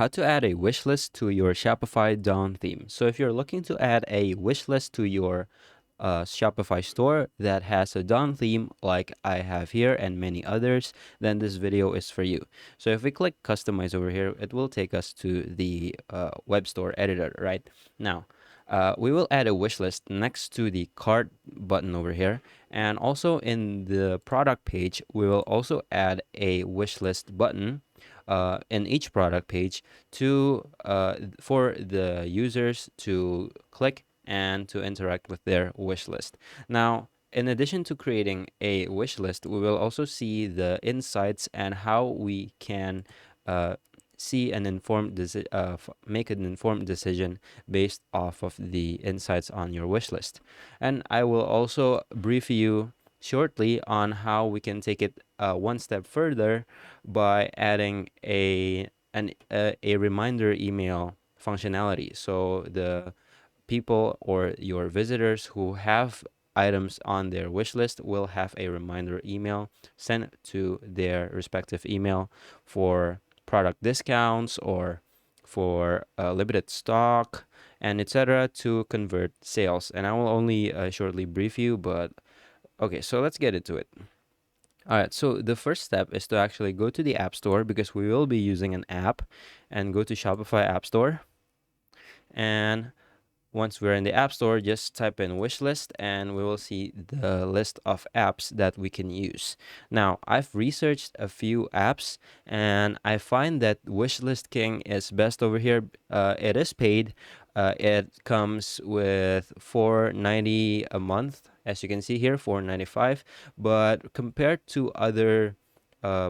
how to add a wish list to your Shopify Dawn theme. So if you're looking to add a wish list to your Shopify store that has a Dawn theme like I have here and many others, then this video is for you. So if we click customize over here, it will take us to the web store editor right now. We will add a wish list next to the cart button over here, and also in the product page we will also add a wish list button in each product page to for the users to click and to interact with their wish list. Now, in addition to creating a wish list, we will also see the insights and how we can see an informed make an informed decision based off of the insights on your wish list. And I will also brief you shortly on how we can take it one step further by adding a reminder email functionality. So the people or your visitors who have items on their wish list will have a reminder email sent to their respective email for product discounts or for limited stock and etc. to convert sales. And I will only shortly brief you, but okay, so let's get into it. All right, so the first step is to actually go to the App Store because we will be using an app, and go to Shopify App Store. And once we're in the App Store, just type in wishlist and we will see the list of apps that we can use. Now, I've researched a few apps and I find that Wishlist King is best over here. It is paid. It comes with $4.90 a month, as you can see here, $4.95. But compared to other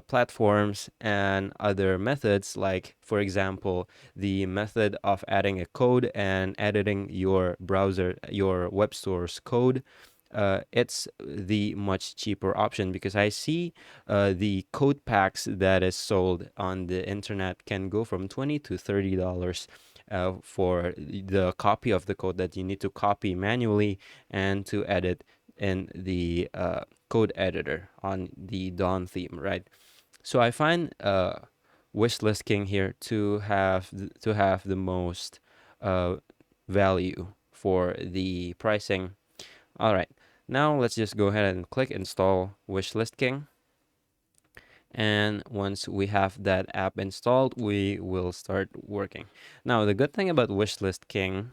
platforms and other methods, like for example the method of adding a code and editing your browser, your web store's code, it's the much cheaper option because I see the code packs that is sold on the internet can go from $20 to $30 for the copy of the code that you need to copy manually and to edit in the code editor on the Dawn theme, right? So I find Wishlist King here to have the most value for the pricing. All right, now let's just go ahead and click install Wishlist King. And once we have that app installed, we will start working. Now, the good thing about Wishlist King,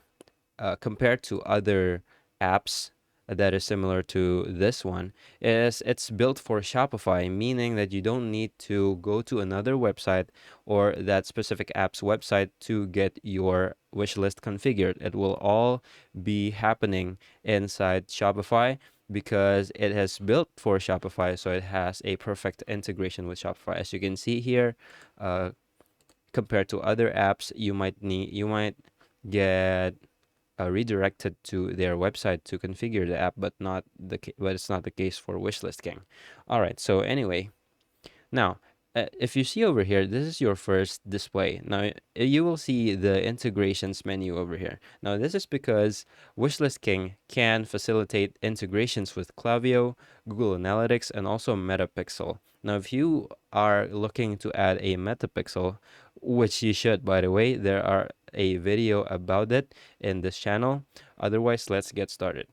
compared to other apps that is similar to this one, is it's built for Shopify, meaning that you don't need to go to another website or that specific app's website to get your wish list configured. It will all be happening inside Shopify because it has built for Shopify, so it has a perfect integration with Shopify. As you can see here, compared to other apps, you might get redirected to their website to configure the app, but it's not the case for Wishlist King. All right, so anyway, now if you see over here, this is your first display. Now you will see the integrations menu over here. Now this is because Wishlist King can facilitate integrations with Klaviyo, Google Analytics, and also Metapixel. Now if you are looking to add a Metapixel, which you should, by the way, there are a video about it in this channel. Otherwise, let's get started.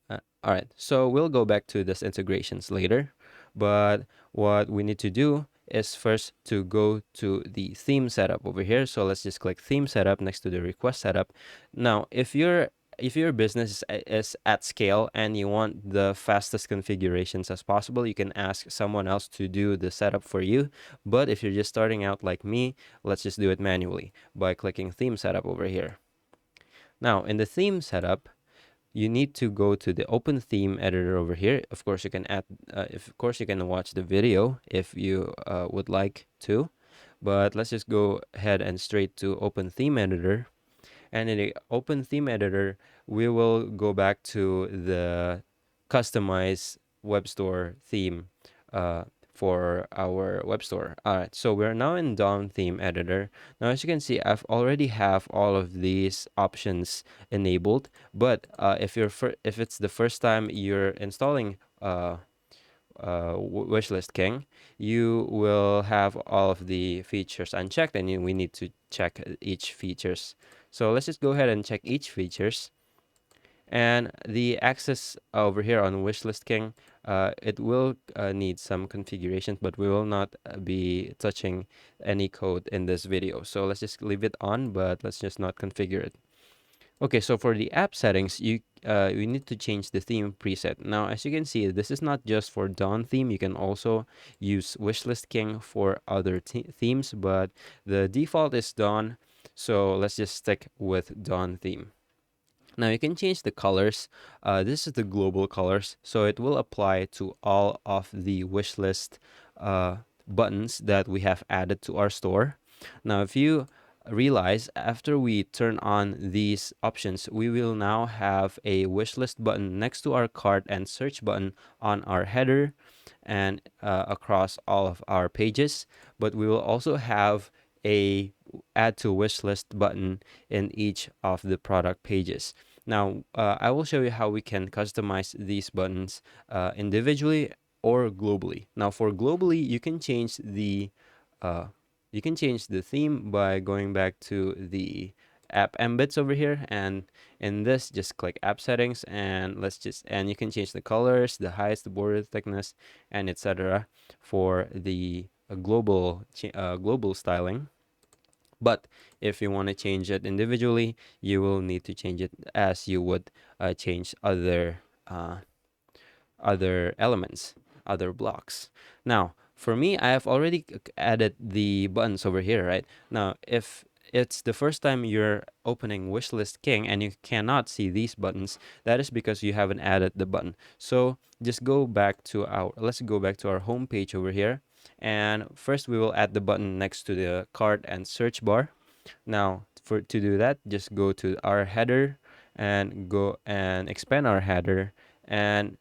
All right, so we'll go back to this integrations later, but what we need to do is first to go to the theme setup over here. So let's just click theme setup next to the request setup. Now, if your business is at scale and you want the fastest configurations as possible, you can ask someone else to do the setup for you. But if you're just starting out like me, let's just do it manually by clicking theme setup over here. Now, in the theme setup, you need to go to the open theme editor over here. Of course, you can you can watch the video if you would like to, but let's just go ahead and straight to open theme editor. And in the open theme editor, we will go back to the customize web store theme for our web store. All right, so we're now in Dawn theme editor. Now, as you can see, I've already have all of these options enabled. But if it's the first time you're installing Wishlist King, you will have all of the features unchecked, and we need to check each features. So let's just go ahead and check each features. And the access over here on Wishlist King, it will need some configurations, but we will not be touching any code in this video. So let's just leave it on, but let's just not configure it. Okay, so for the app settings, we need to change the theme preset. Now, as you can see, this is not just for Dawn theme. You can also use Wishlist King for other themes, but the default is Dawn. So let's just stick with Dawn theme. Now you can change the colors. This is the global colors, so it will apply to all of the wishlist buttons that we have added to our store. Now, if you realize, after we turn on these options, we will now have a wishlist button next to our cart and search button on our header and across all of our pages. But we will also have a add to wish list button in each of the product pages. Now, I will show you how we can customize these buttons individually or globally. Now, for globally, you can change the theme by going back to the app embeds over here, and in this, just click app settings, and you can change the colors, the height, the border thickness, and etc. for the global styling. But if you want to change it individually, you will need to change it as you would change other elements, other blocks. Now, for me, I have already added the buttons over here, right? Now, if it's the first time you're opening Wishlist King and you cannot see these buttons, that is because you haven't added the button. So just let's go back to our home page over here. And first we will add the button next to the cart and search bar. Now, to do that, just go to our header and go and expand our header. And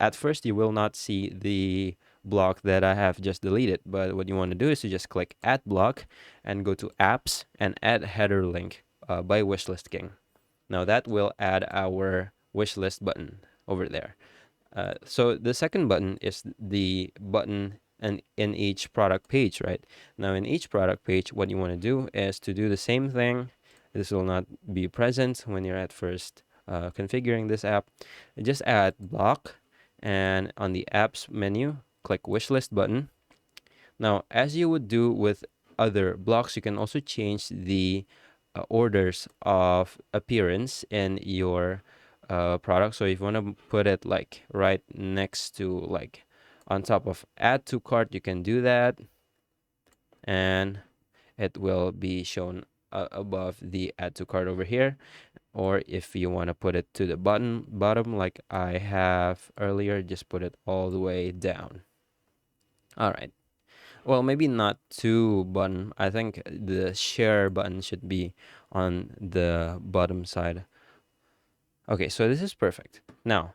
at first, you will not see the block that I have just deleted. But what you want to do is to just click Add Block and go to Apps and add header link by Wishlist King. Now, that will add our wishlist button over there. So the second button is the button in each product page, right? Now, in each product page, what you want to do is to do the same thing. This will not be present when you're at first configuring this app. Just add block, and on the apps menu, click wishlist button. Now, as you would do with other blocks, you can also change the orders of appearance in your product. So if you want to put it like right next to, like on top of add to cart, you can do that, and it will be shown above the add to cart over here. Or if you want to put it to the bottom like I have earlier, just put it all the way down. All right. Well, maybe not to bottom. I think the share button should be on the bottom side. Okay, so this is perfect. Now,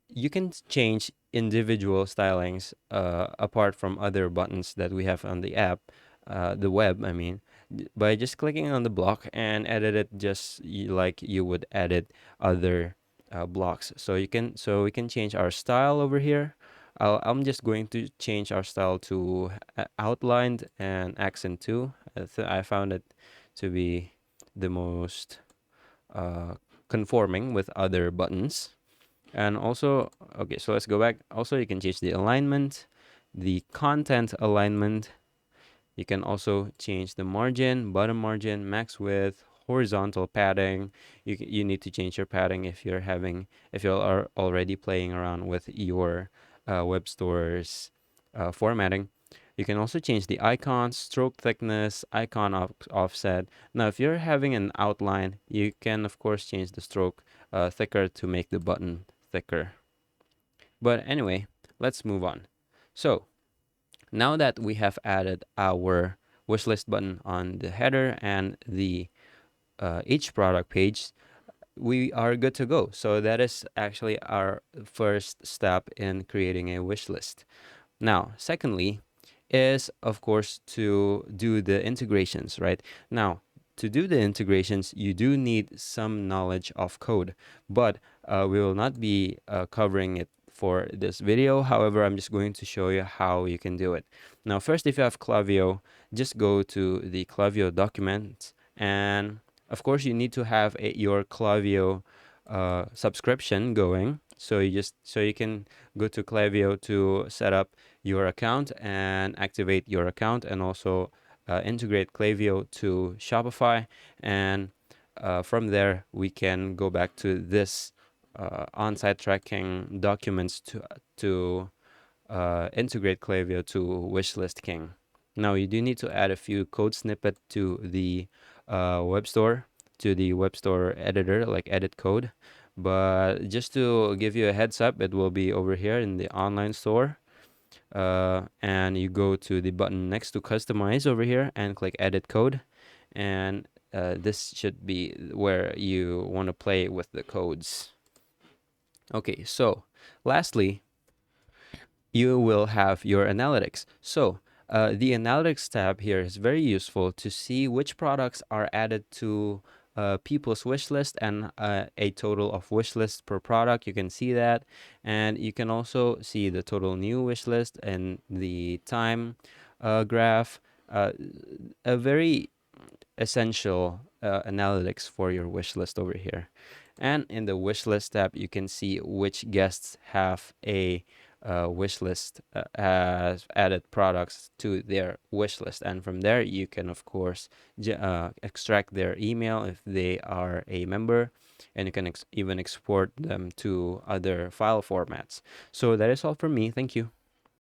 you can change individual stylings apart from other buttons that we have on the app, the web, I mean, by just clicking on the block and edit it just like you would edit other blocks. So we can change our style over here. I'm just going to change our style to outlined and accent too. I found it to be the most conforming with other buttons. And also, okay, so let's go back. Also, you can change the alignment, the content alignment. You can also change the margin, bottom margin, max width, horizontal padding. You need to change your padding if you are already playing around with your web store's formatting. You can also change the icons, stroke thickness, icon offset. Now, if you're having an outline, you can, of course, change the stroke thicker to make the button thicker. But anyway, let's move on. So, now that we have added our wishlist button on the header and the each product page, we are good to go. So that is actually our first step in creating a wish list. Now, secondly, is of course to do the integrations, right? Now, to do the integrations, you do need some knowledge of code, but we will not be covering it for this video. However, I'm just going to show you how you can do it. Now, first, if you have Klaviyo, just go to the Klaviyo documents, and of course, you need to have your Klaviyo subscription going. So you can go to Klaviyo to set up your account and activate your account, and also integrate Klaviyo to Shopify, and from there we can go back to this on-site tracking documents to integrate Klaviyo to Wishlist King. Now you do need to add a few code snippet to the web store, to the web store editor, like edit code. But just to give you a heads up, it will be over here in the online store. And you go to the button next to customize over here and click edit code. And this should be where you want to play with the codes. Okay, so lastly, you will have your analytics. So the analytics tab here is very useful to see which products are added to people's wish list, and a total of wish lists per product. You can see that, and you can also see the total new wish list and the time graph. A very essential analytics for your wish list over here. And in the wish list tab, you can see which guests have a wish list, has added products to their wish list. And from there, you can, of course, extract their email if they are a member, and you can even export them to other file formats. So that is all from me. Thank you.